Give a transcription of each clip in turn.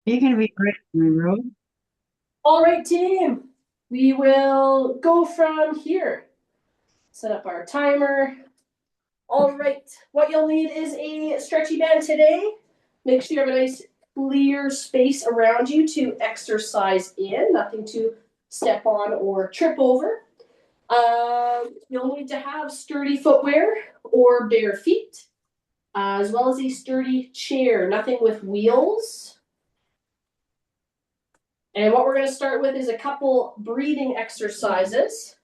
You're going to be great, Monroe. All right, team. We will go from here. Set up our timer. All right. What you'll need is a stretchy band today. Make sure you have a nice clear space around you to exercise in. Nothing to step on or trip over. You'll need to have sturdy footwear or bare feet, as well as a sturdy chair. Nothing with wheels. And what we're going to start with is a couple breathing exercises.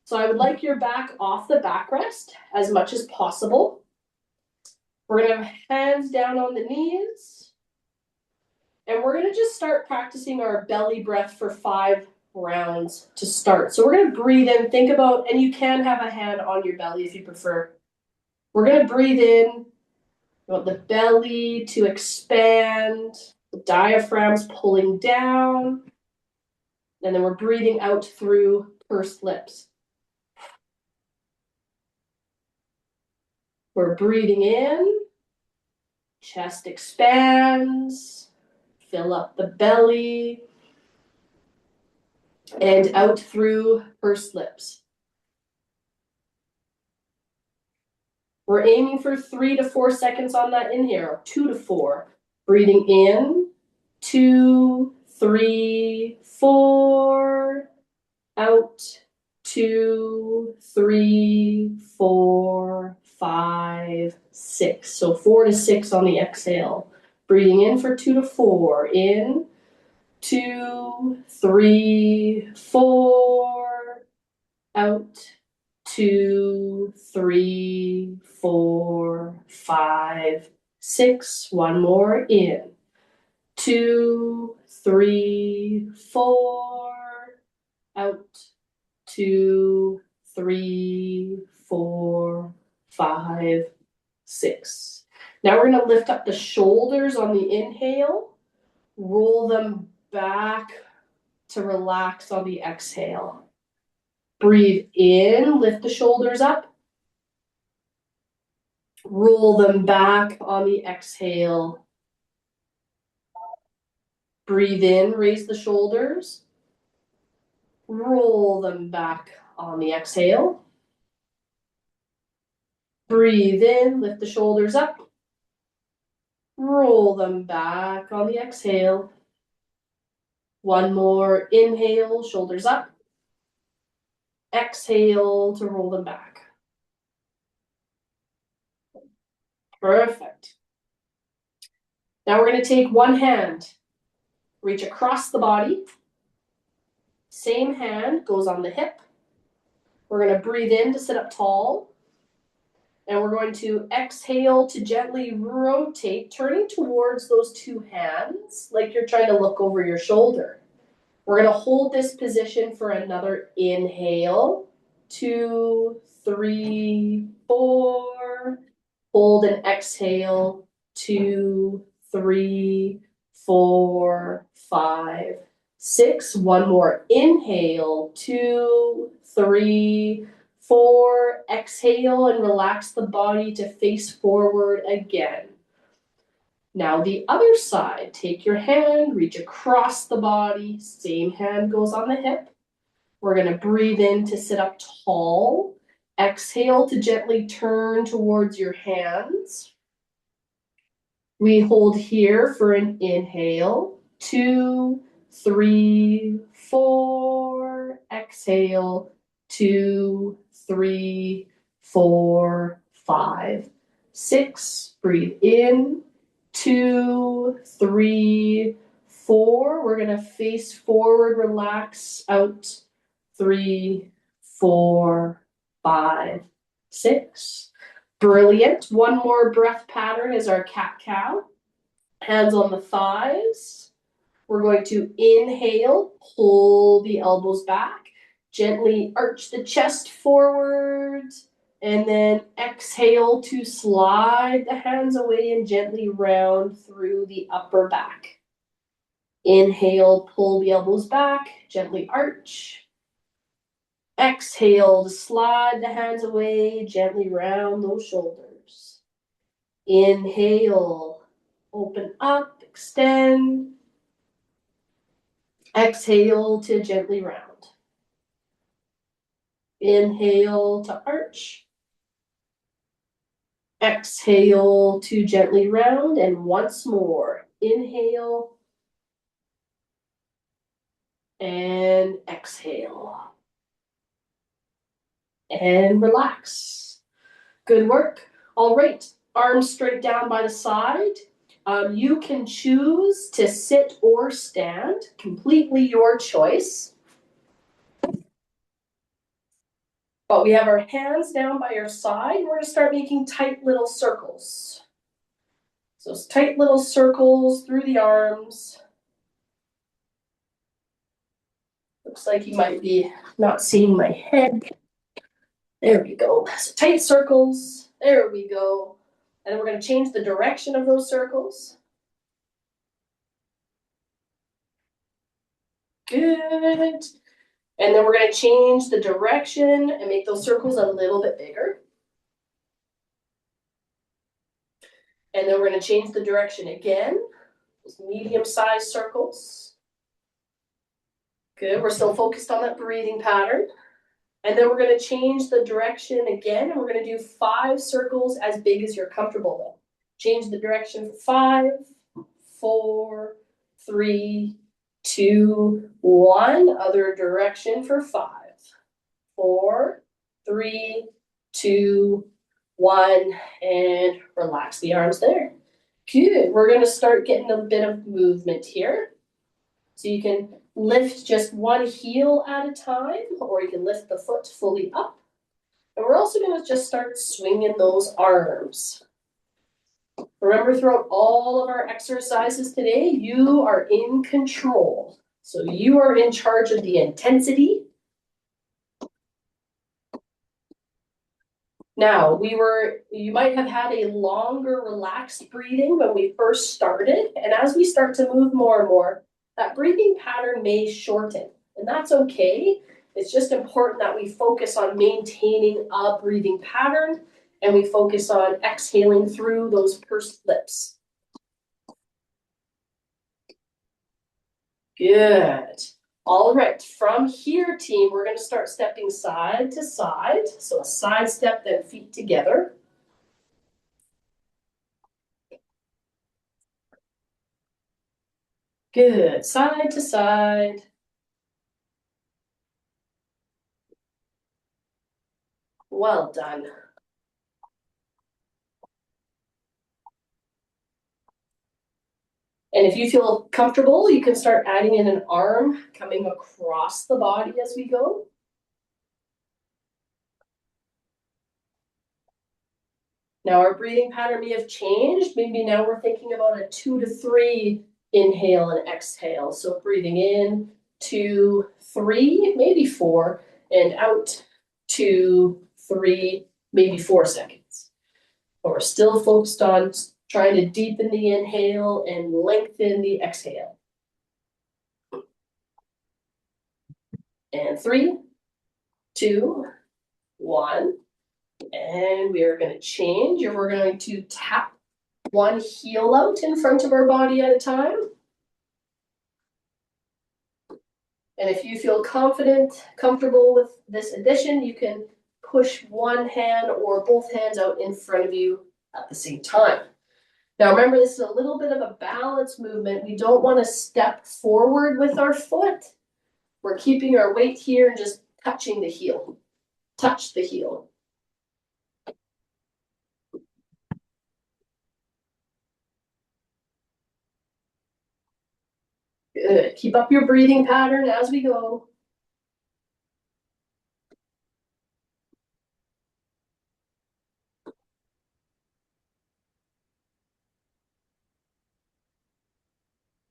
So I would like your back off the backrest as much as possible. We're going to have hands down on the knees. And we're going to just start practicing our belly breath for 5 rounds to start. So we're going to breathe in, think about, and you can have a hand on your belly if you prefer. We're going to breathe in. We want the belly to expand, the diaphragm's pulling down, and then we're breathing out through pursed lips. We're breathing in, chest expands, fill up the belly, and out through pursed lips. We're aiming for 3 to 4 seconds on that inhale, 2 to 4. Breathing in, 2, 3, 4. Out, 2, 3, 4, 5, 6. So 4 to 6 on the exhale. Breathing in for 2 to 4. In, 2, 3, 4. Out, 2, 3, 4, 5, 6. One more. In, 2, 3, 4. Out, 2, 3, 4, 5, 6. Now we're going to lift up the shoulders on the inhale, roll them back to relax on the exhale. Breathe in, lift the shoulders up, roll them back on the exhale. Breathe in, raise the shoulders, roll them back on the exhale. Breathe in, lift the shoulders up, roll them back on the exhale. One more inhale, shoulders up. Exhale to roll them back. Perfect. Now we're going to take one hand, reach across the body. Same hand goes on the hip. We're going to breathe in to sit up tall. And we're going to exhale to gently rotate, turning towards those two hands like you're trying to look over your shoulder. We're going to hold this position for another inhale. 2, 3, 4. Hold and exhale. 2, 3, 4, 5, 6. One more inhale. 2, 3, 4. Exhale and relax the body to face forward again. Now the other side, take your hand, reach across the body, same hand goes on the hip. We're going to breathe in to sit up tall. Exhale to gently turn towards your hands. We hold here for an inhale. 2, 3, 4. Exhale. 2, 3, 4, 5, 6. Breathe in. 2, 3, 4. We're going to face forward, relax out. 3, 4, 5, 6. Brilliant. One more breath pattern is our cat-cow. Hands on the thighs. We're going to inhale, pull the elbows back, gently arch the chest forward, and then exhale to slide the hands away and gently round through the upper back. Inhale, pull the elbows back, gently arch. Exhale to slide the hands away, gently round those shoulders. Inhale, open up, extend. Exhale to gently round. Inhale to arch. Exhale to gently round, and once more. Inhale and exhale. And relax. Good work. All right, arms straight down by the side. You can choose to sit or stand, completely your choice. But we have our hands down by our side. We're going to start making tight little circles. So it's tight little circles through the arms. Looks like you might be not seeing my head. There we go. So tight circles. There we go. And then we're going to change the direction of those circles. Good. And then we're going to change the direction and make those circles a little bit bigger. And then we're going to change the direction again. Those medium-sized circles. Good. We're still focused on that breathing pattern. And then we're going to change the direction again, and we're going to do 5 circles as big as you're comfortable with. Change the direction for 5, 4, 3, 2, 1. Other direction for 5, 4, 3, 2, 1, and relax the arms there. Good. We're going to start getting a bit of movement here. So you can lift just one heel at a time, or you can lift the foot fully up. And we're also going to just start swinging those arms. Remember, throughout all of our exercises today, you are in control. So you are in charge of the intensity. Now, you might have had a longer relaxed breathing when we first started. And as we start to move more and more, that breathing pattern may shorten, and that's okay. It's just important that we focus on maintaining a breathing pattern, and we focus on exhaling through those pursed lips. Good. All right, from here, team, we're going to start stepping side to side. So a side step, then feet together. Good, side to side. Well done. And if you feel comfortable, you can start adding in an arm coming across the body as we go. Now our breathing pattern may have changed. Maybe now we're thinking about a 2 to 3 inhale and exhale. So breathing in, 2, 3, maybe 4, and out, 2, 3, maybe 4 seconds. But we're still focused on trying to deepen the inhale and lengthen the exhale. And 3, 2, 1. And we are going to change, and we're going to tap one heel out in front of our body at a time. And if you feel comfortable with this addition, you can push one hand or both hands out in front of you at the same time. Now remember, this is a little bit of a balance movement. We don't want to step forward with our foot. We're keeping our weight here and just touching the heel. Touch the heel. Good. Keep up your breathing pattern as we go.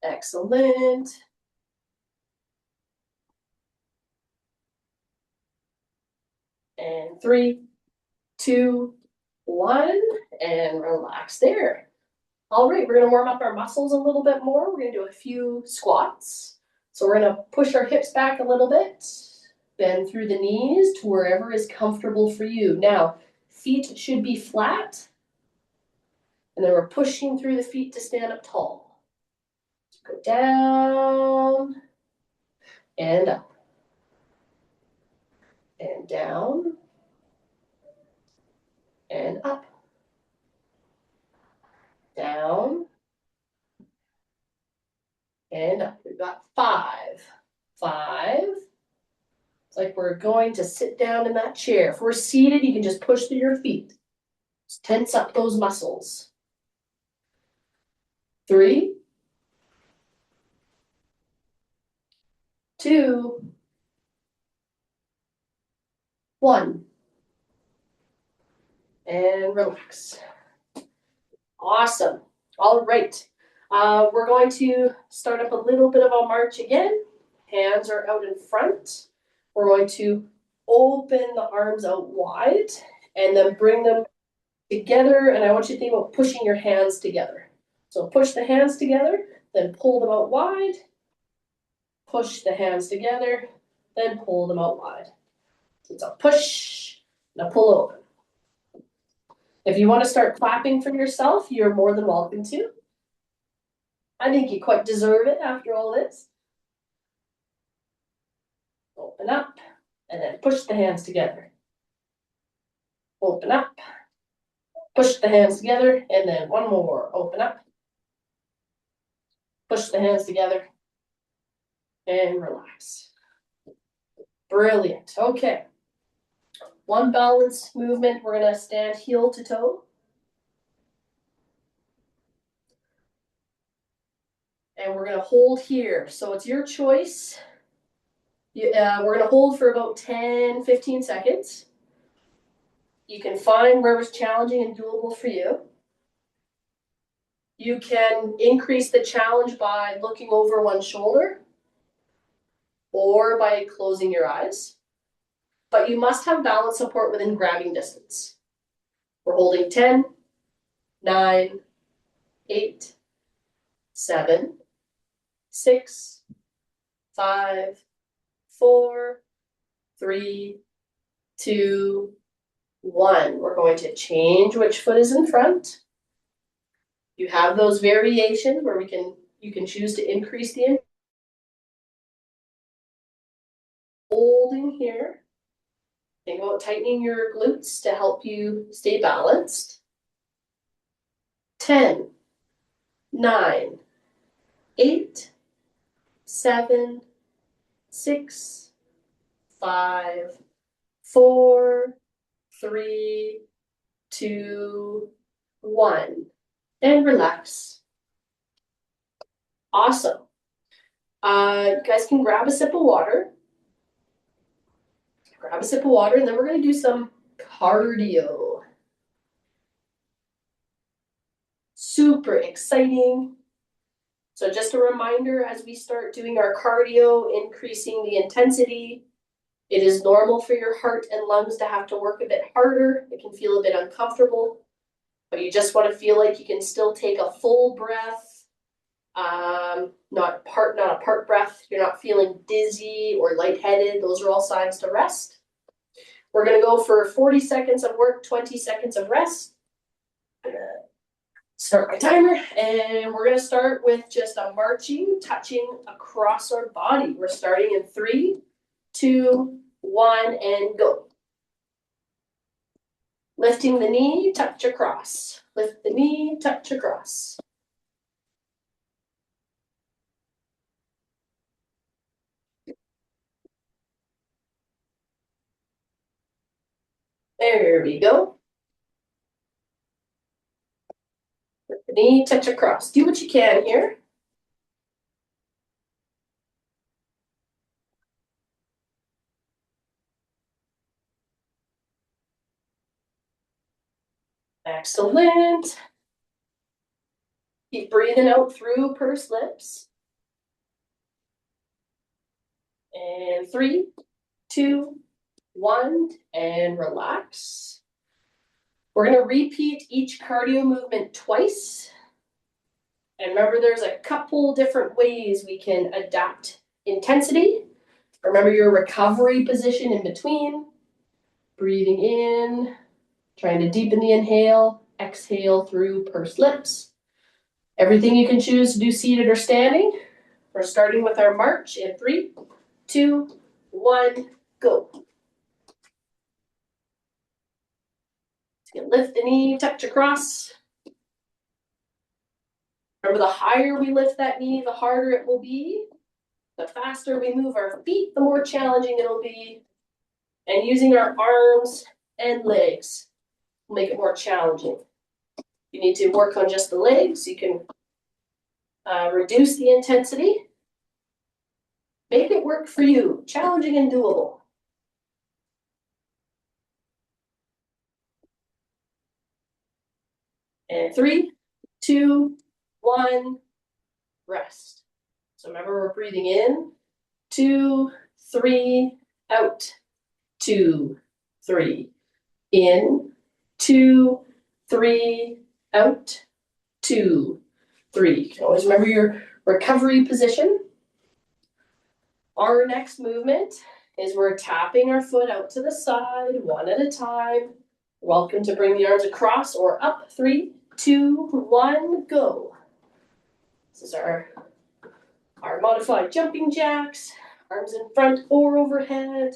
Excellent. And 3, 2, 1, and relax there. All right, we're going to warm up our muscles a little bit more. We're going to do a few squats. So we're going to push our hips back a little bit, bend through the knees to wherever is comfortable for you. Now, feet should be flat, and then we're pushing through the feet to stand up tall. Go down and up. And down. And up. Down. And up. We've got 5. 5. It's like we're going to sit down in that chair. If we're seated, you can just push through your feet. Just tense up those muscles. 3, 2, 1. And relax. Awesome. All right. We're going to start up a little bit of a march again. Hands are out in front. We're going to open the arms out wide and then bring them together. And I want you to think about pushing your hands together. So push the hands together, then pull them out wide. Push the hands together, then pull them out wide. It's a push, and a pull open. If you want to start clapping for yourself, you're more than welcome to. I think you quite deserve it after all this. Open up, and then push the hands together. Open up, push the hands together, and then one more. Open up, push the hands together, and relax. Brilliant. Okay. One balance movement. We're going to stand heel to toe. And we're going to hold here. So it's your choice. We're going to hold for about 10, 15 seconds. You can find wherever's challenging and doable for you. You can increase the challenge by looking over one shoulder or by closing your eyes. But you must have balance support within grabbing distance. We're holding 10, 9, 8, 7, 6, 5, 4, 3, 2, 1. We're going to change which foot is in front. You have those variations where you can choose to increase the holding here. Think about tightening your glutes to help you stay balanced. 10, 9, 8, 7, 6, 5, 4, 3, 2, 1. And relax. Awesome. You guys can grab a sip of water. Grab a sip of water, and then we're going to do some cardio. Super exciting. So just a reminder, as we start doing our cardio, increasing the intensity, it is normal for your heart and lungs to have to work a bit harder. It can feel a bit uncomfortable, but you just want to feel like you can still take a full breath, not a part breath. You're not feeling dizzy or lightheaded. Those are all signs to rest. We're going to go for 40 seconds of work, 20 seconds of rest. I'm going to start my timer, and we're going to start with just a marching, touching across our body. We're starting in 3, 2, 1, and go. Lifting the knee, touch across. Lift the knee, touch across. There we go. Lift the knee, touch across. Do what you can here. Excellent. Keep breathing out through pursed lips. And 3, 2, 1, and relax. We're going to repeat each cardio movement twice. And remember, there's a couple different ways we can adapt intensity. Remember your recovery position in between. Breathing in, trying to deepen the inhale, exhale through pursed lips. Everything you can choose to do seated or standing. We're starting with our march in 3, 2, 1, go. Lift the knee, touch across. Remember, the higher we lift that knee, the harder it will be. The faster we move our feet, the more challenging it'll be. And using our arms and legs will make it more challenging. You need to work on just the legs. You can reduce the intensity. Make it work for you. Challenging and doable. And 3, 2, 1, rest. So remember, we're breathing in, 2, 3, out, 2, 3, in, 2, 3, out, 2, 3. You can always remember your recovery position. Our next movement is we're tapping our foot out to the side, one at a time. Welcome to bring the arms across or up. 3, 2, 1, go. This is our modified jumping jacks, arms in front or overhead.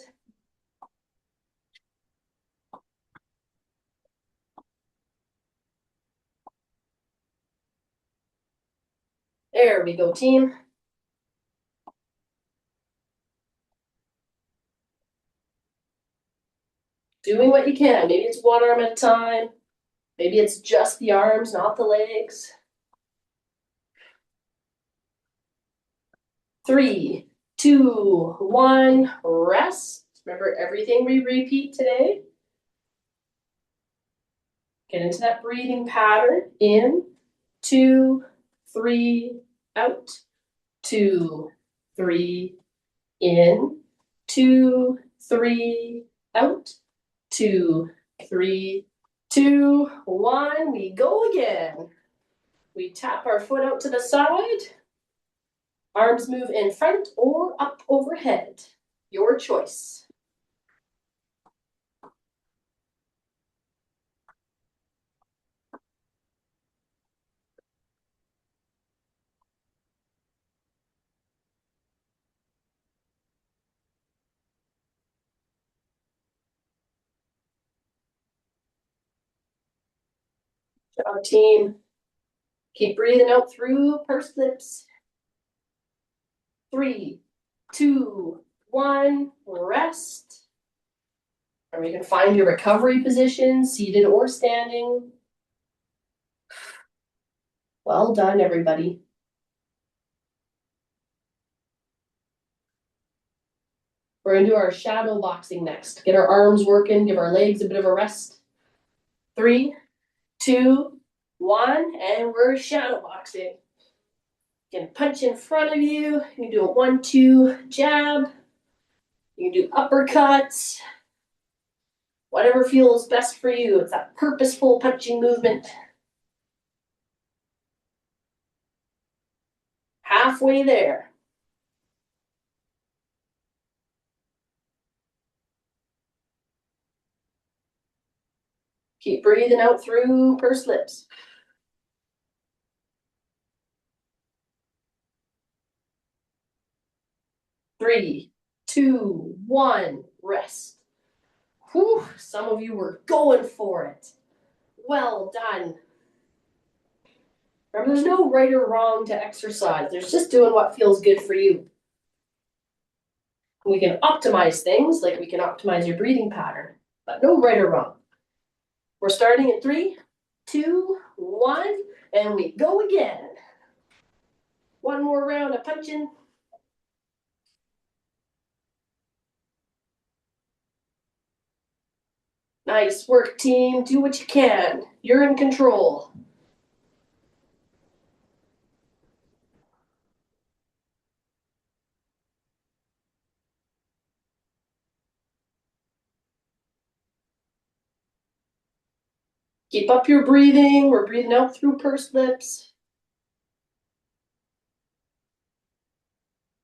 There we go, team. Doing what you can. Maybe it's one arm at a time. Maybe it's just the arms, not the legs. 3, 2, 1, rest. Remember everything we repeat today. Get into that breathing pattern. In, 2, 3, out, 2, 3, in, 2, 3, out, 2, 3, 2, 1. We go again. We tap our foot out to the side. Arms move in front or up overhead. Your choice. Our team. Keep breathing out through pursed lips. 3, 2, 1, rest. Or you can find your recovery position, seated or standing. Well done, everybody. We're going to do our shadow boxing next. Get our arms working, give our legs a bit of a rest. 3, 2, 1, and we're shadow boxing. You can punch in front of you. You can do a 1, 2 jab. You can do uppercuts. Whatever feels best for you. It's that purposeful punching movement. Halfway there. Keep breathing out through pursed lips. 3, 2, 1, rest. Whew, some of you were going for it. Well done. Remember, there's no right or wrong to exercise. There's just doing what feels good for you. We can optimize things, like we can optimize your breathing pattern, but no right or wrong. We're starting at 3, 2, 1, and we go again. One more round of punching. Nice work, team. Do what you can. You're in control. Keep up your breathing. We're breathing out through pursed lips.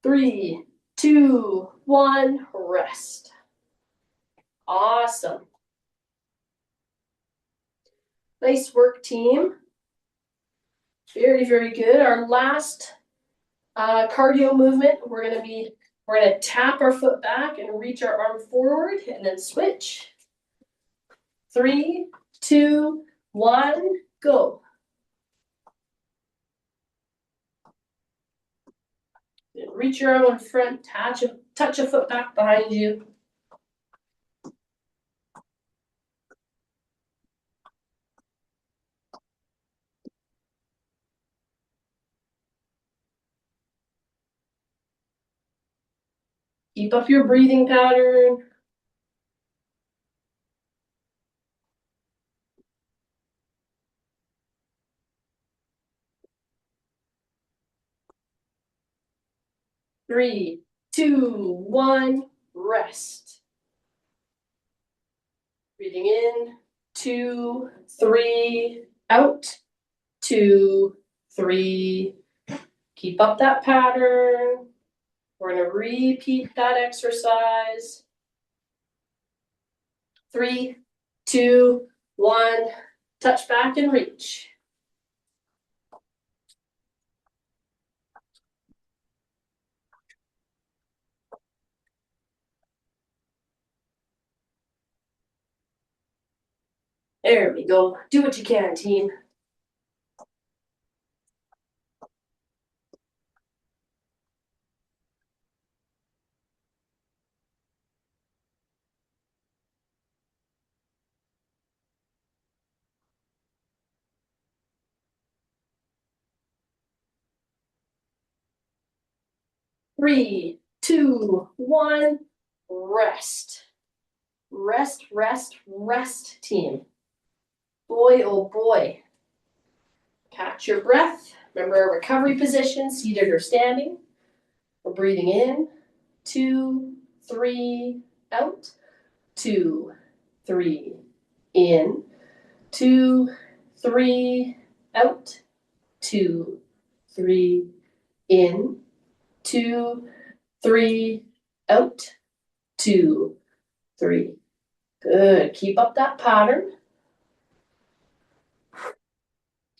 3, 2, 1, rest. Awesome. Nice work, team. Very, very good. Our last cardio movement, we're going to be We're gonna tap our foot back and reach our arm forward and then switch. 3, 2, 1, go. Reach your arm in front, touch a foot back behind you. Keep up your breathing pattern. Three, two, one, rest. Breathing in, 2, 3, out, 2, 3. Keep up that pattern. We're going to repeat that exercise. 3, 2, 1, touch back and reach. There we go. Do what you can, team. Three, two, one, rest. Rest, rest, rest, team. Boy, oh boy. Catch your breath. Remember our recovery position, seated or standing. We're breathing in, 2, 3, out, 2, 3, in, 2, 3, out, 2, 3, in, 2, 3, out, 2, 3. Good. Keep up that pattern.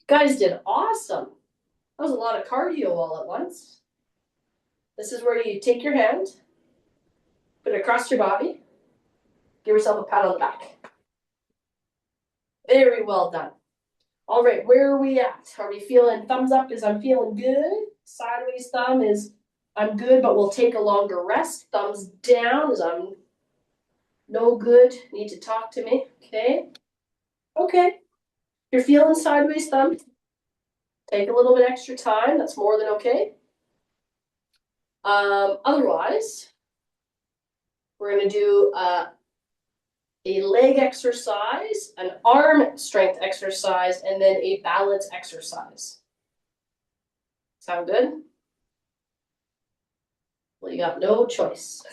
Guys did awesome. That was a lot of cardio all at once. This is where you take your hand, put it across your body, give yourself a pat on the back. Very well done. All right, where are we at? Are we feeling thumbs up is I'm feeling good? Sideways thumb is I'm good, but we'll take a longer rest. Thumbs down is I'm no good, need to talk to me. Okay. Okay. You're feeling sideways thumb. Take a little bit extra time. That's more than okay. Otherwise, we're going to do a leg exercise, an arm strength exercise, and then a balance exercise. Sound good? Well, you got no choice.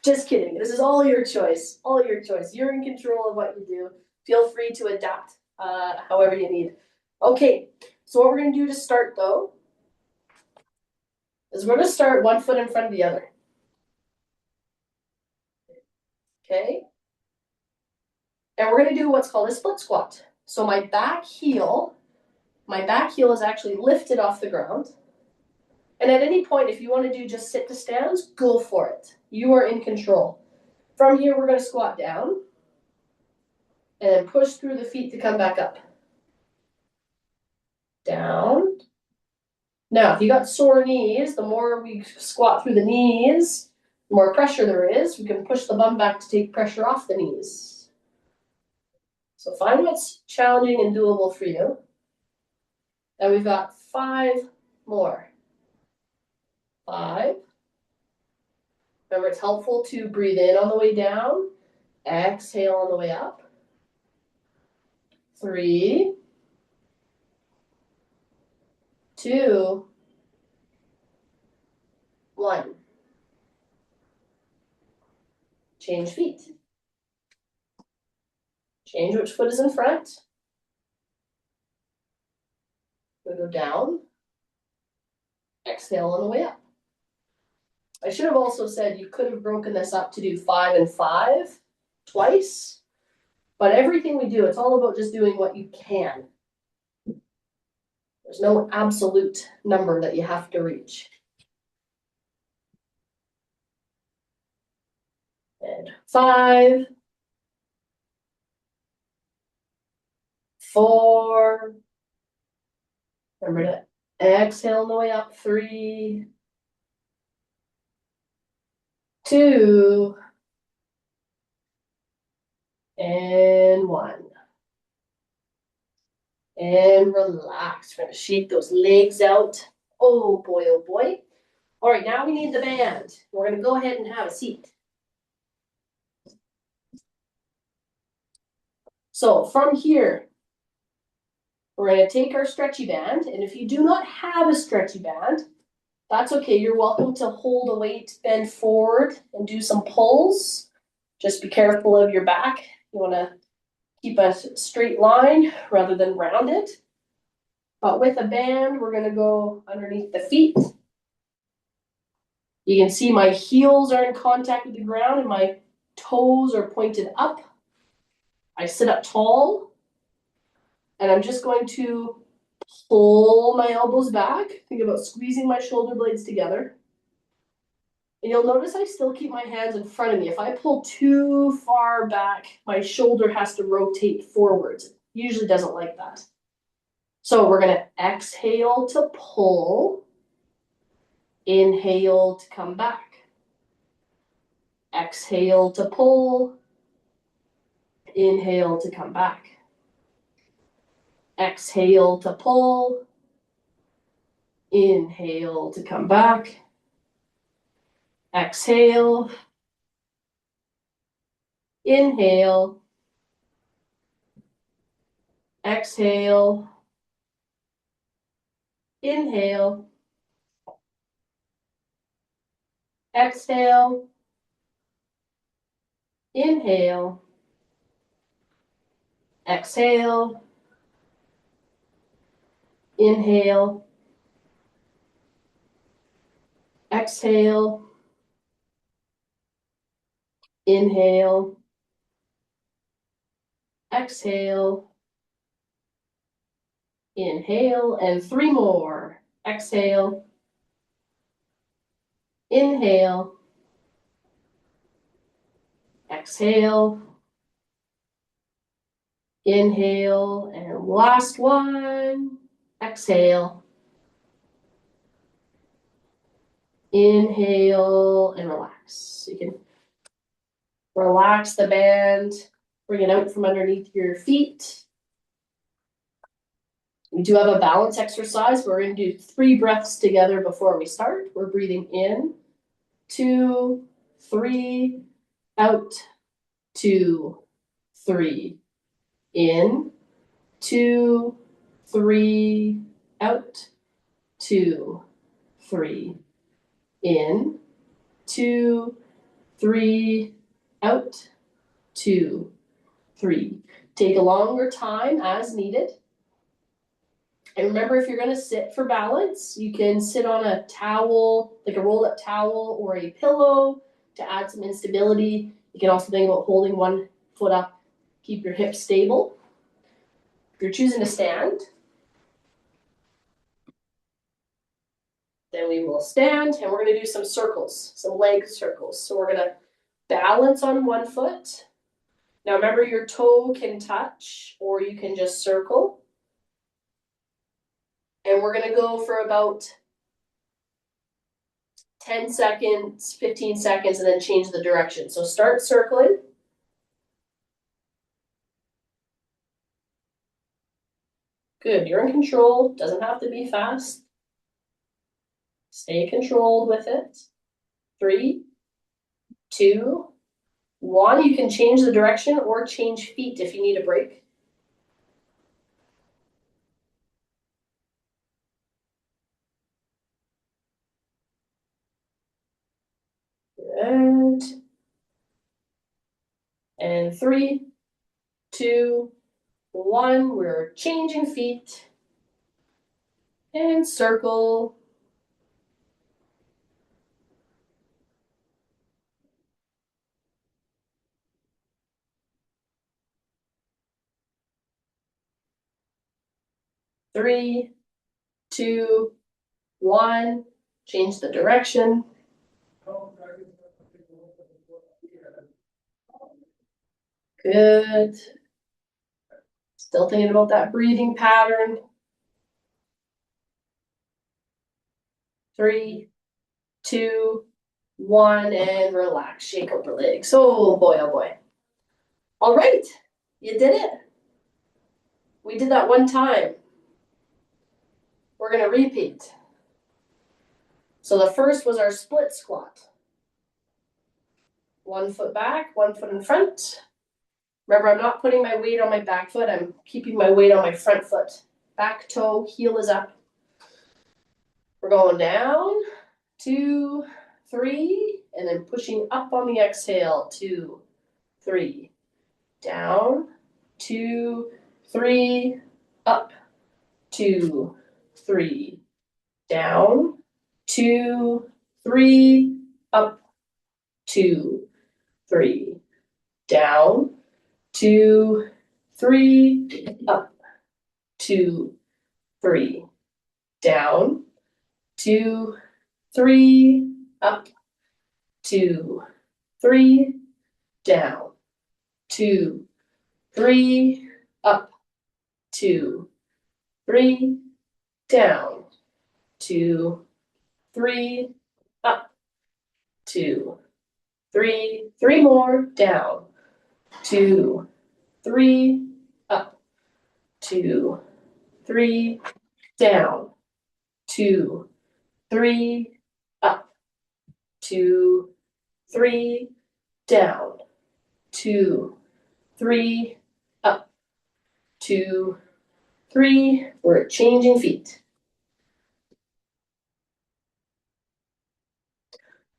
Just kidding. This is all your choice. All your choice. You're in control of what you do. Feel free to adapt however you need. Okay, so what we're going to do to start, though, is we're going to start one foot in front of the other. Okay? And we're going to do what's called a split squat. So my back heel is actually lifted off the ground. And at any point, if you want to do just sit to stands, go for it. You are in control. From here, we're going to squat down and then push through the feet to come back up. Down. Now, if you got sore knees, the more we squat through the knees, the more pressure there is. We can push the bum back to take pressure off the knees. So find what's challenging and doable for you. And we've got 5 more. 5. Remember, it's helpful to breathe in on the way down, exhale on the way up. 3, 2, 1. Change feet. Change which foot is in front. We go down. Exhale on the way up. I should have also said you could have broken this up to do 5 and 5 twice. But everything we do, it's all about just doing what you can. There's no absolute number that you have to reach. And 5, 4. Remember to exhale on the way up. 3, 2, and 1. And relax. We're going to shake those legs out. Oh boy, oh boy. All right, now we need the band. We're going to go ahead and have a seat. So from here, we're going to take our stretchy band. And if you do not have a stretchy band, that's okay. You're welcome to hold a weight, bend forward, and do some pulls. Just be careful of your back. You want to keep a straight line rather than round it. But with a band, we're going to go underneath the feet. You can see my heels are in contact with the ground and my toes are pointed up. I sit up tall and I'm just going to pull my elbows back. Think about squeezing my shoulder blades together. And you'll notice I still keep my hands in front of me. If I pull too far back, my shoulder has to rotate forwards. It usually doesn't like that. So we're going to exhale to pull. Inhale to come back. Exhale to pull. Inhale to come back. Exhale to pull. Inhale to come back. Exhale. Inhale. Exhale. Inhale. Exhale. Inhale. Exhale. Inhale. Exhale. Inhale. Exhale. Inhale. And 3 more. Exhale. Inhale. Exhale. Inhale. And last one. Exhale. Inhale and relax. You can relax the band, bring it out from underneath your feet. We do have a balance exercise. We're going to do 3 breaths together before we start. We're breathing in, 2, 3, out, 2, 3, in, 2, 3, out, 2, 3, in, 2, 3, out, 2, 3. Take a longer time as needed. And remember, if you're going to sit for balance, you can sit on a towel, like a rolled up towel or a pillow to add some instability. You can also think about holding one foot up, keep your hips stable. If you're choosing to stand, then we will stand and we're going to do some circles, some leg circles. So we're going to balance on one foot. Now remember, your toe can touch or you can just circle. And we're going to go for about 10 seconds, 15 seconds, and then change the direction. So start circling. Good, you're in control. Doesn't have to be fast. Stay controlled with it. 3, 2, 1. You can change the direction or change feet if you need a break. Good. And 3, 2, 1. We're changing feet. And circle. Three, 2, 1. Change the direction. Good. Still thinking about that breathing pattern. 3, 2, 1, and relax. Shake out the legs. Oh boy, oh boy. All right, you did it. We did that one time. We're gonna repeat. So the first was our split squat. 1 foot back, 1 foot in front. Remember, I'm not putting my weight on my back foot. I'm keeping my weight on my front foot. Back toe, heel is up. We're going down, 2, 3, and then pushing up on the exhale, 2, 3. Down, 2, 3, up, 2, 3. Down, 2, 3, up, 2, 3. Down, 2, 3, up, 2, 3. Down, 2, 3, up, 2, 3. Down, 2, 3, up, 2, 3. Down, 2, 3, up, 2, 3. 3 more. Down, 2, 3, up, 2, 3. Down, 2, 3, up, 2, 3. Down, 2, 3, up, 2, 3. We're changing feet.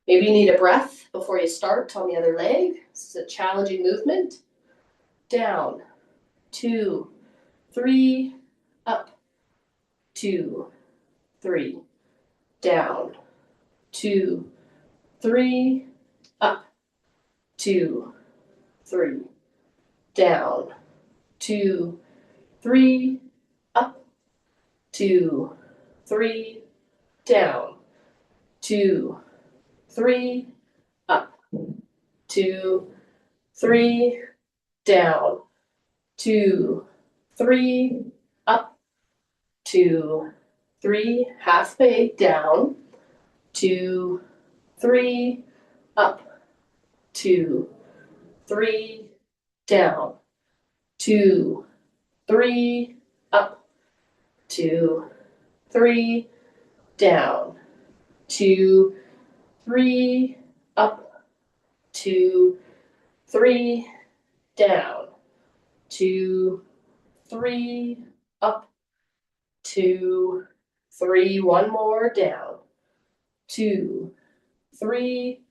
Maybe you need a breath before you start on the other leg. This is a challenging movement. Down, 2, 3, up, 2, 3. Down, 2, 3, up, 2, 3. Down, 2, 3, up, 2, 3. Down, 2, 3, up, 2, 3. Down, 2, 3, up, 2, 3. Halfway. Down, 2, 3, up, 2, 3. Down, 2, 3, up, 2, 3. Down, 2, 3, up, 2, 3. Down, 2, 3, up, 2, 3. 1 more. Down, 2, 3,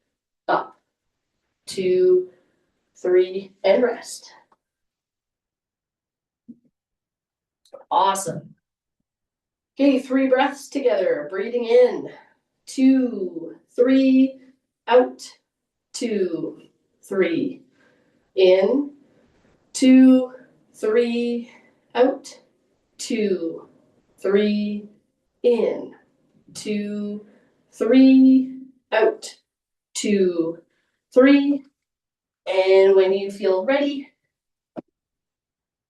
up, 2, 3, and rest. Awesome. Okay, 3 breaths together. Breathing in, 2, 3, out, 2, 3. In, 2, 3, out, 2, 3. In, 2, 3, out, 2, 3. And when you feel ready,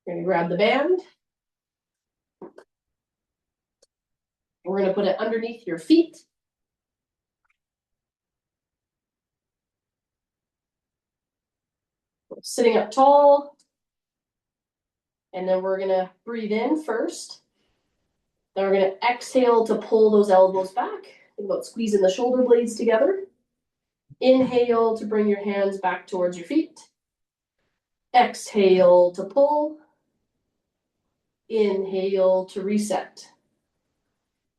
you're going to grab the band. We're going to put it underneath your feet. Sitting up tall. And then we're going to breathe in first. Then we're going to exhale to pull those elbows back. Think about squeezing the shoulder blades together. Inhale to bring your hands back towards your feet. Exhale to pull. Inhale to reset.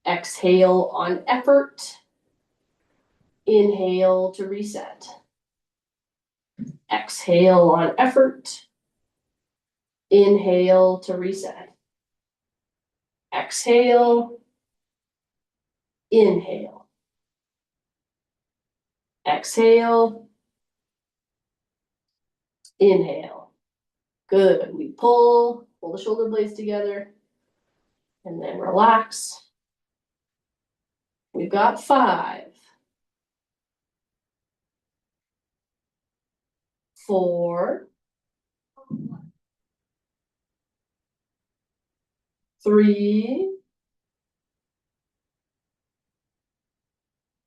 Exhale on effort. Inhale to reset. Exhale on effort. Inhale to reset. Exhale. Inhale. Exhale. Inhale. Good. We pull the shoulder blades together, and then relax. We've got 5, 4, 3,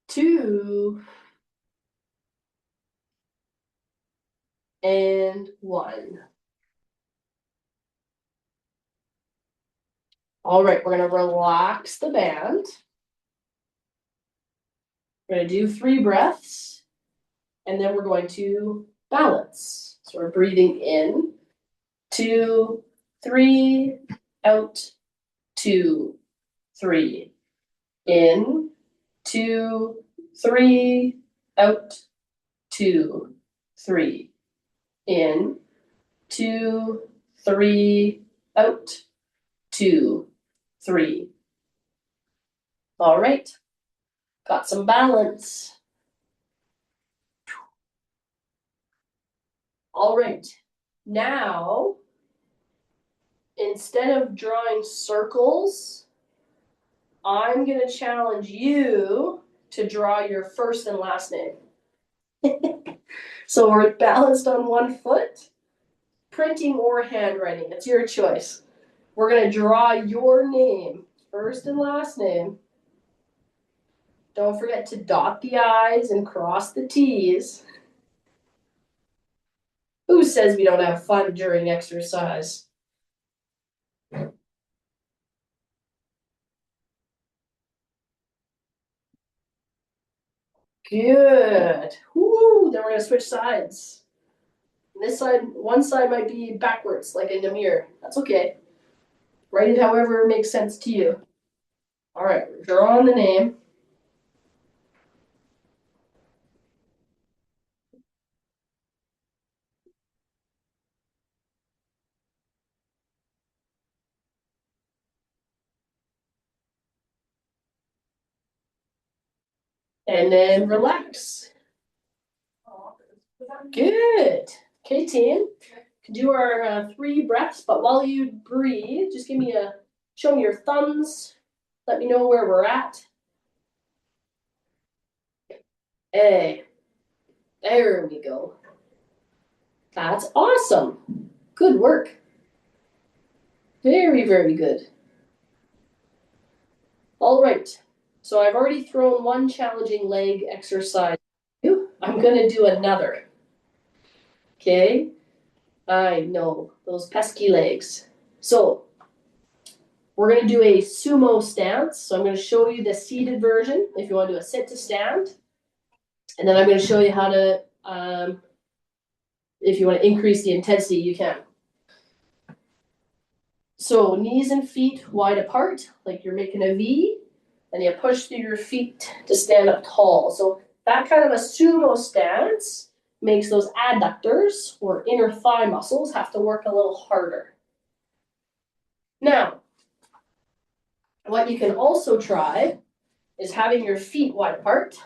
2, and 1. All right, we're going to relax the band. We're going to do 3 breaths, and then we're going to balance. So we're breathing in, 2, 3, out, 2, 3. In, 2, 3, out, 2, 3. In, 2, 3, out, 2, 3. All right, got some balance. All right, now, instead of drawing circles, I'm going to challenge you to draw your first and last name. So we're balanced on one foot, printing or handwriting, it's your choice. We're going to draw your name, first and last name. Don't forget to dot the I's and cross the T's. Who says we don't have fun during exercise? Good. Woo, then we're going to switch sides. This side, one side might be backwards, like in the mirror. That's okay. Write it however makes sense to you. All right, we're drawing the name. And then relax. Good. Okay, team. Can do our 3 breaths, but while you breathe, just show me your thumbs. Let me know where we're at. Hey, there we go. That's awesome. Good work. Very, very good. All right. So I've already thrown one challenging leg exercise. I'm going to do another. Okay. I know, those pesky legs. So we're going to do a sumo stance. So I'm going to show you the seated version if you want to do a sit to stand. And then I'm going to show you how to, if you want to increase the intensity, you can. So knees and feet wide apart, like you're making a V, and you push through your feet to stand up tall. So that kind of a sumo stance makes those adductors or inner thigh muscles have to work a little harder. Now, what you can also try is having your feet wide apart.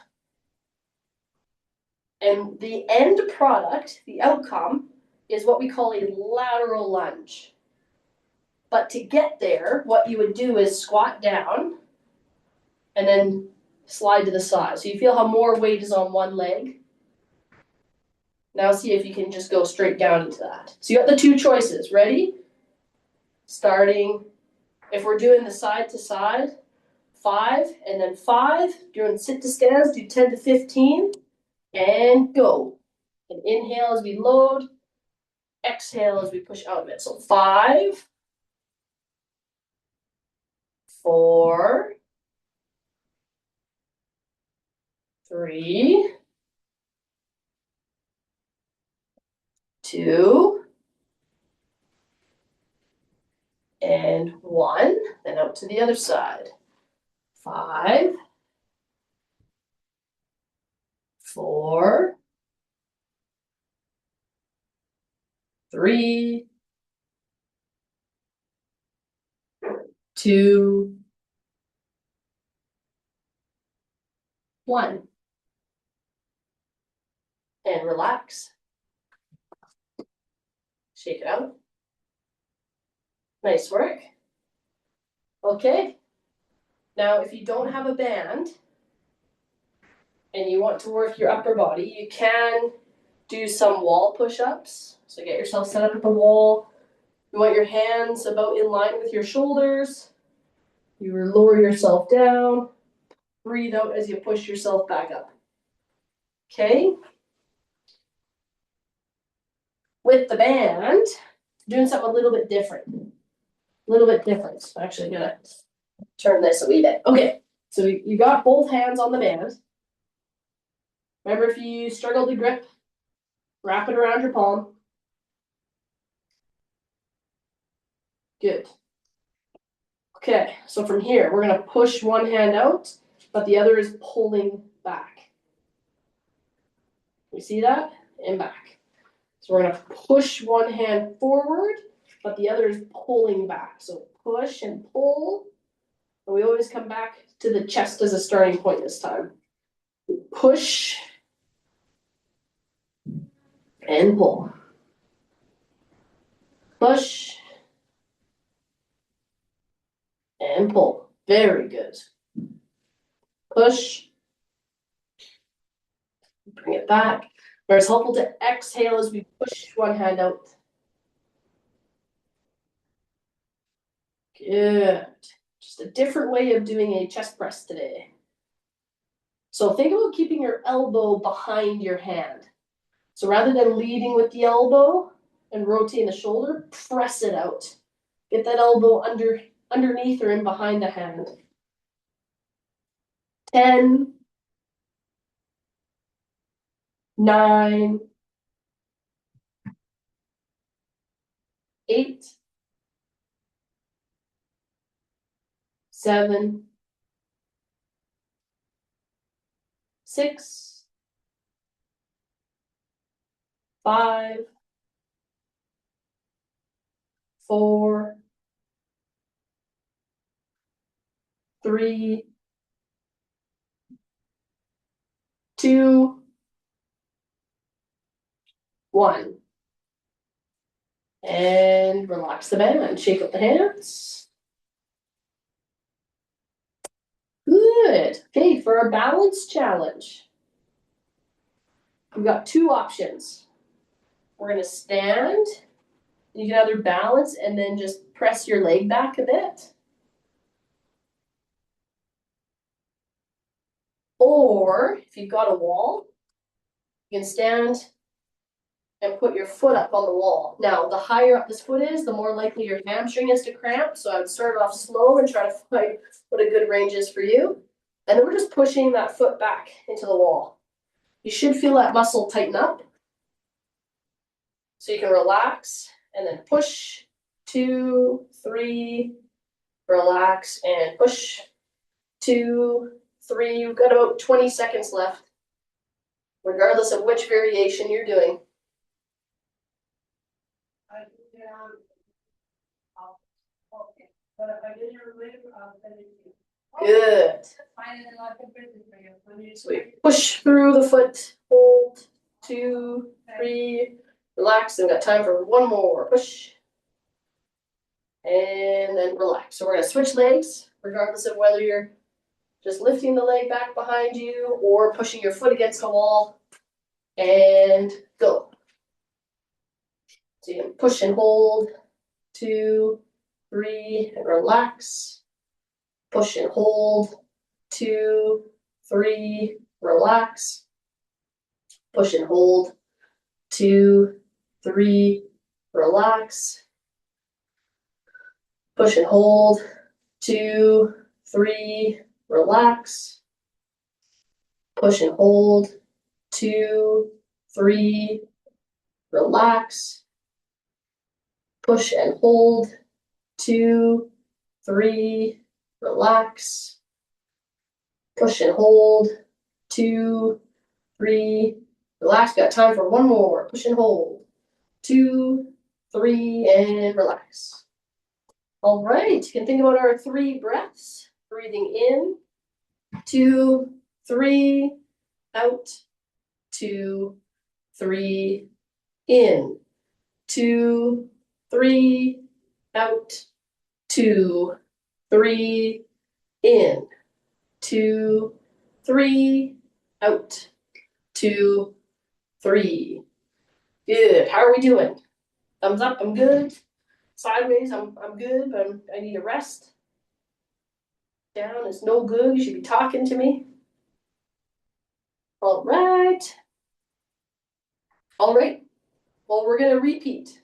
And the end product, the outcome, is what we call a lateral lunge. But to get there, what you would do is squat down and then slide to the side. So you feel how more weight is on one leg. Now see if you can just go straight down into that. So you got the 2 choices. Ready? Starting, if we're doing the side to side, 5 and then 5. Doing sit to stands, do 10 to 15 and go. And inhale as we load, exhale as we push out of it. So 5, 4, 3, 2, and 1. Then out to the other side. 5, 4, 3, 2, 1. And relax. Shake it out. Nice work. Okay. Now, if you don't have a band and you want to work your upper body, you can do some wall push-ups. So get yourself set up at the wall. You want your hands about in line with your shoulders. You lower yourself down. Breathe out as you push yourself back up. Okay? With the band, doing something a little bit different. A little bit different. Actually, I'm gonna turn this a wee bit. Okay, so you got both hands on the band. Remember, if you struggle to grip, wrap it around your palm. Good. Okay, so from here, we're gonna push one hand out, but the other is pulling back. You see that? And back. So we're gonna push one hand forward, but the other is pulling back. So push and pull. And we always come back to the chest as a starting point this time. Push and pull. Push and pull. Very good. Push. Bring it back. But it's helpful to exhale as we push one hand out. Good. Just a different way of doing a chest press today. So think about keeping your elbow behind your hand. So rather than leading with the elbow and rotating the shoulder, press it out. Get that elbow underneath or in behind the hand. 10, 9, 8, 7, 6, 5, 4, 3, 2, 1. And relax the band. Shake up the hands. Good. Okay, for our balance challenge, we've got two options. We're going to stand. You can either balance and then just press your leg back a bit. Or if you've got a wall, you can stand and put your foot up on the wall. Now, the higher up this foot is, the more likely your hamstring is to cramp. So I would start off slow and try to find what a good range is for you. And then we're just pushing that foot back into the wall. You should feel that muscle tighten up. So you can relax and then push, 2, 3, relax and push, 2, 3. You've got about 20 seconds left, regardless of which variation you're doing. Good. So we push through the foot, hold, 2, 3, relax, and we've got time for one more. Push. And then relax. So we're going to switch legs, regardless of whether you're just lifting the leg back behind you or pushing your foot against the wall. And go. So you can push and hold, 2, 3, and relax. Push and hold, 2, 3, relax. Push and hold, 2, 3, relax. Push and hold, 2, 3, relax. Push and hold, 2, 3, relax. Push and hold, 2, 3, relax. Push and hold, 2, 3, relax. Got time for one more. Push and hold, 2, 3, and relax. All right, you can think about our 3 breaths. Breathing in, 2, 3, out, 2, 3, in, 2, 3, out, 2, 3, in, 2, 3, out, 2, 3. Good. How are we doing? Thumbs up, I'm good. Sideways, I'm good, but I need a rest. Down is no good. You should be talking to me. All right. All right. Well, we're going to repeat,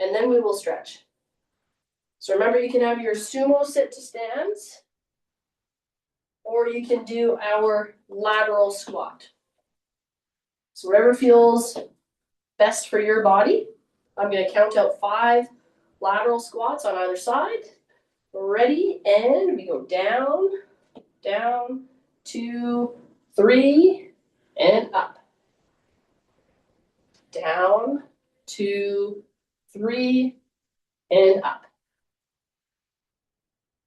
and then we will stretch. So remember, you can have your sumo sit to stands, or you can do our lateral squat. So whatever feels best for your body. I'm going to count out 5 lateral squats on either side. Ready, and we go down, down, 2, 3, and up. Down, 2, 3, and up.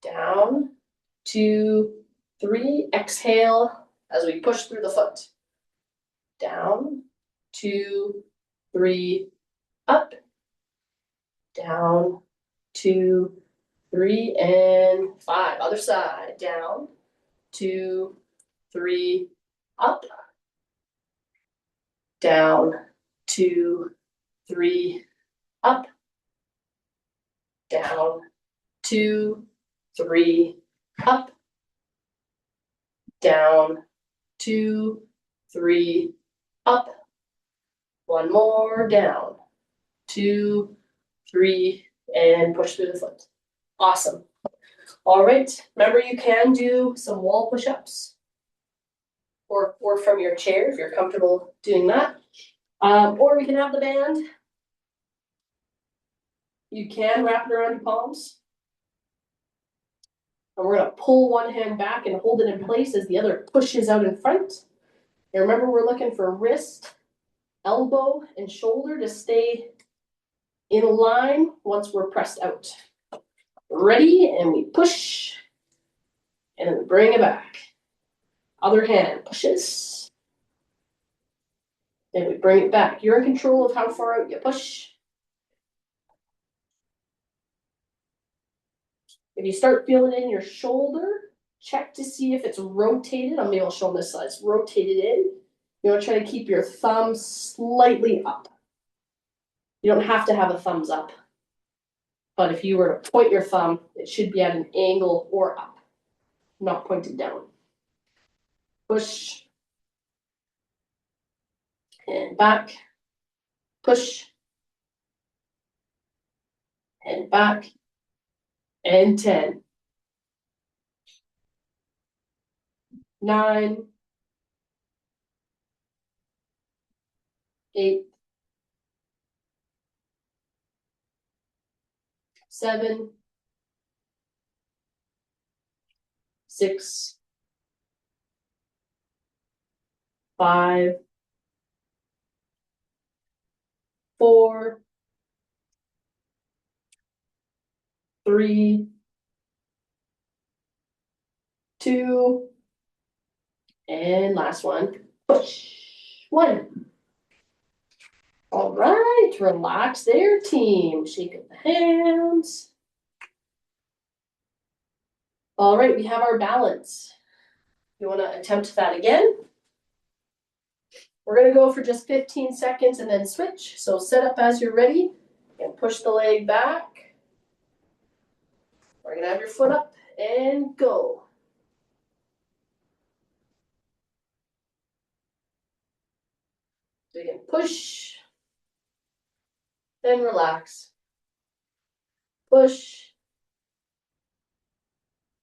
Down, 2, 3. Exhale as we push through the foot. Down, 2, 3, up. Down, 2, 3, and 5. Other side. Down, 2, 3, up. Down, 2, 3, up. Down, 2, 3, up. Down, 2, 3, up. One more. Down, 2, 3, and push through the foot. Awesome. All right. Remember, you can do some wall push-ups or from your chair if you're comfortable doing that. Or we can have the band. You can wrap it around your palms. And we're going to pull one hand back and hold it in place as the other pushes out in front. And remember, we're looking for wrist, elbow, and shoulder to stay in line once we're pressed out. Ready, and we push, and then we bring it back. Other hand pushes, and we bring it back. You're in control of how far out you push. If you start feeling it in your shoulder, check to see if it's rotated. I'm able to show on this side. It's rotated in. You want to try to keep your thumb slightly up. You don't have to have a thumbs up. But if you were to point your thumb, it should be at an angle or up, not pointed down. Push. And back. Push. And back. And 10. 9. 8. 7. 6. 5. 4. 3. 2. And last one. Push. 1. All right, relax there, team. Shake of the hands. All right, we have our balance. You want to attempt that again? We're going to go for just 15 seconds and then switch. So set up as you're ready and push the leg back. We're going to have your foot up and go. So you can push, then relax. Push,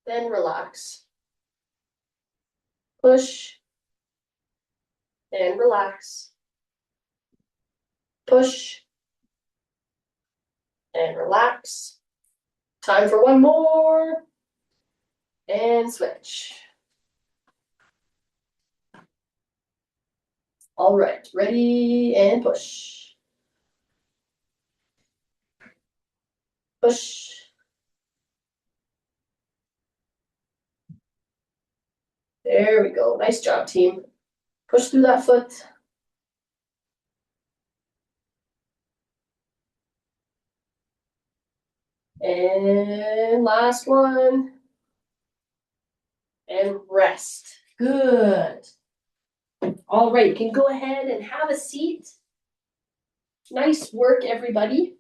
then relax. Push, and relax. Push, and relax. Time for one more. And switch. All right, ready and push. Push. There we go. Nice job, team. Push through that foot. And last one. And rest. Good. All right, you can go ahead and have a seat. Nice work, everybody.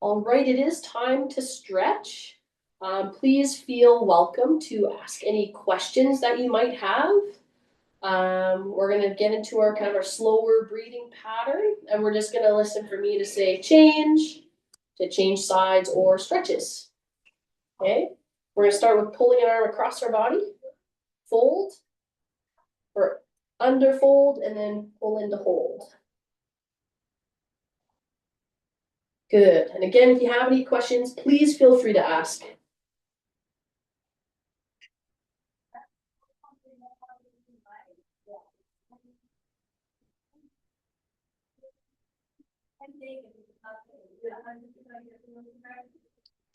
All right, it is time to stretch. Please feel welcome to ask any questions that you might have. We're gonna get into our kind of our slower breathing pattern, and we're just gonna listen for me to say change, to change sides or stretches. Okay, we're gonna start with pulling an arm across our body, fold, or underfold, and then pull into hold. Good. And again, if you have any questions, please feel free to ask.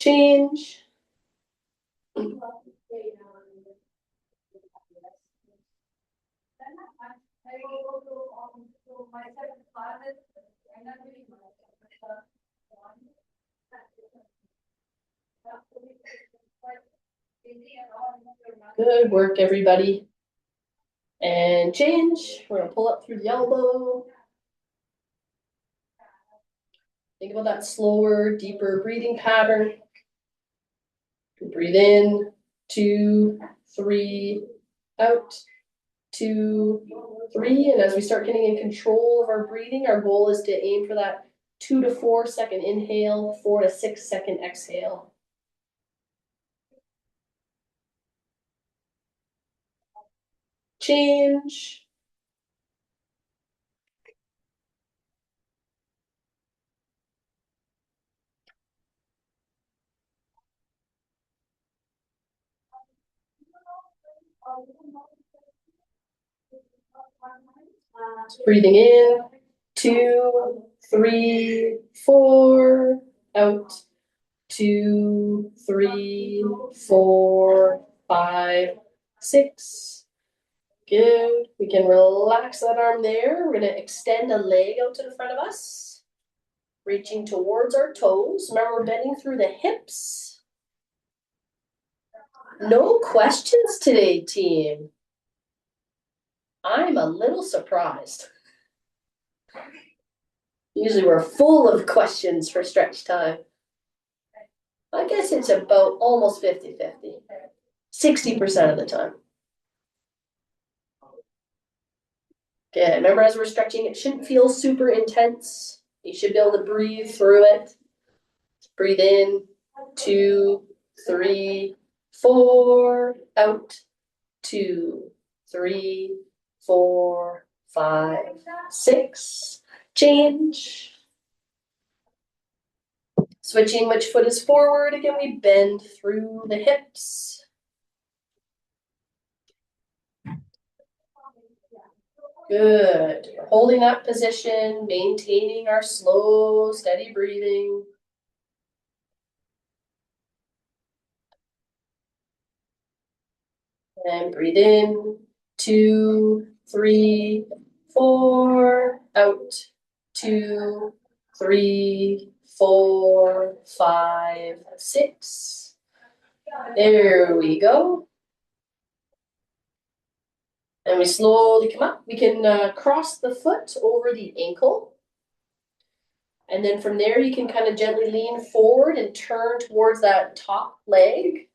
Change. Good work, everybody. And change. We're gonna pull up through the elbow. Think about that slower, deeper breathing pattern. Breathe in, 2, 3, out, 2, 3. And as we start getting in control of our breathing, our goal is to aim for that 2 to 4 second inhale, 4 to 6 second exhale. Change. Breathing in, 2, 3, 4, out, 2, 3, 4, 5, 6. Good. We can relax that arm there. We're going to extend a leg out to the front of us, reaching towards our toes. Remember, we're bending through the hips. No questions today, team. I'm a little surprised. Usually we're full of questions for stretch time. I guess it's about almost 50-50. 60% of the time. Okay, remember as we're stretching, it shouldn't feel super intense. You should be able to breathe through it. Breathe in, 2, 3, 4, out, 2, 3, 4, 5, 6. Change. Switching which foot is forward. Again, we bend through the hips. Good. Holding that position, maintaining our slow, steady breathing. And breathe in, 2, 3, 4, out, 2, 3, 4, 5, 6. There we go. And we slowly come up. We can cross the foot over the ankle. And then from there, you can kind of gently lean forward and turn towards that top leg.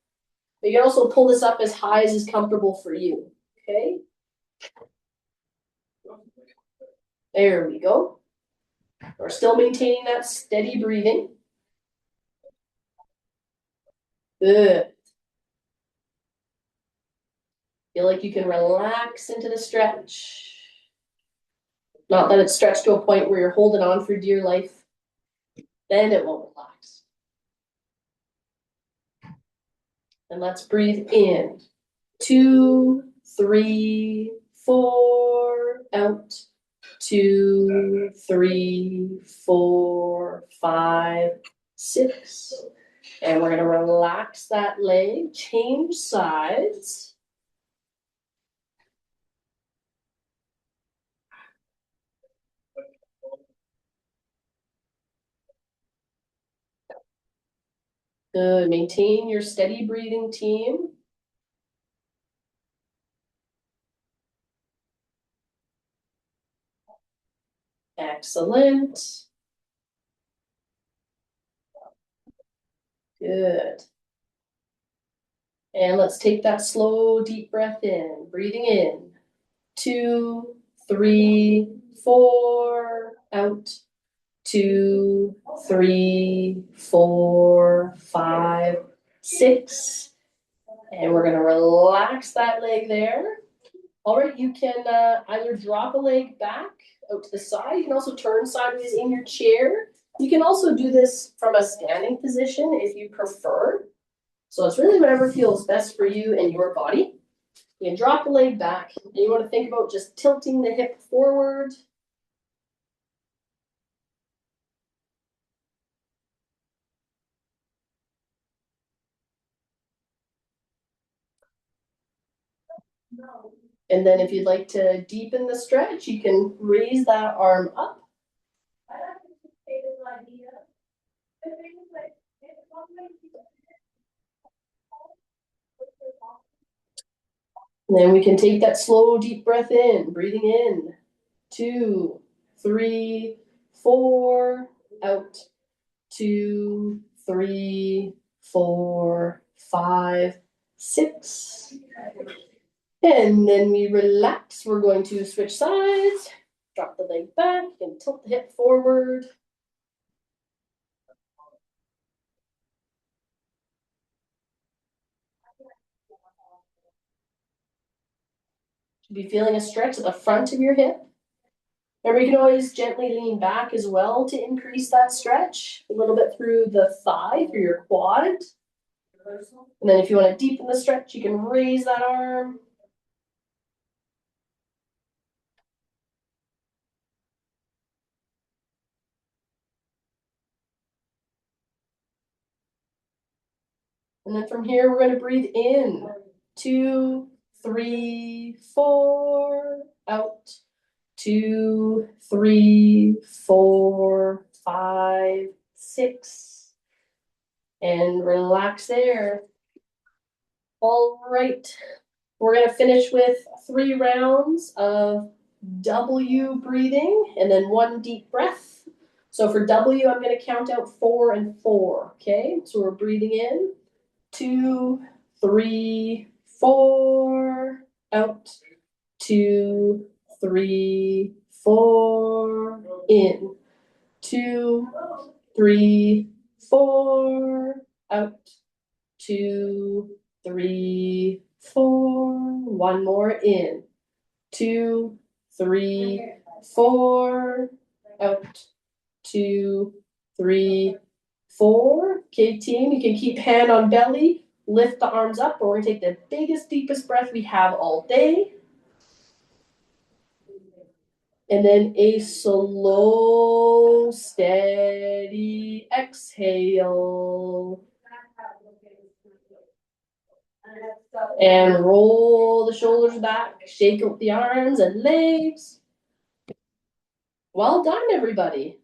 But you can also pull this up as high as is comfortable for you, okay? There we go. We're still maintaining that steady breathing. Good. Feel like you can relax into the stretch. Not that it's stretched to a point where you're holding on for dear life. Then it won't relax. And let's breathe in. 2, 3, 4, out. 2, 3, 4, 5, 6. And we're going to relax that leg, change sides. Good. Maintain your steady breathing, team. Excellent. Good. And let's take that slow, deep breath in. Breathing in. 2, 3, 4. Out. 2, 3, 4, 5, 6. And we're going to relax that leg there. All right, you can either drop a leg back out to the side. You can also turn sideways in your chair. You can also do this from a standing position if you prefer. So it's really whatever feels best for you and your body. You can drop the leg back, and you want to think about just tilting the hip forward. And then if you'd like to deepen the stretch, you can raise that arm up. And then we can take that slow, deep breath in, breathing in. 2, 3, 4, out. 2, 3, 4, 5, 6. And then we relax. We're going to switch sides. Drop the leg back and tilt the hip forward. Should be feeling a stretch at the front of your hip. Remember, you can always gently lean back as well to increase that stretch. A little bit through the thigh, through your quad. And then if you want to deepen the stretch, you can raise that arm. And then from here, we're going to breathe in. 2, 3, 4, out. 2, 3, 4, 5, 6. And relax there. All right. We're going to finish with 3 rounds of W breathing and then 1 deep breath. So for W, I'm going to count out 4 and 4. Okay, so we're breathing in. 2, 3, 4. Out. 2, 3, 4. In. 2, 3, 4. Out. 2, 3, 4. One more in. 2, 3, 4. Out. 2, 3, 4. Okay, team, you can keep hand on belly. Lift the arms up. We're going to take the biggest, deepest breath we have all day. And then a slow, steady exhale. And roll the shoulders back. Shake out the arms and legs. Well done, everybody.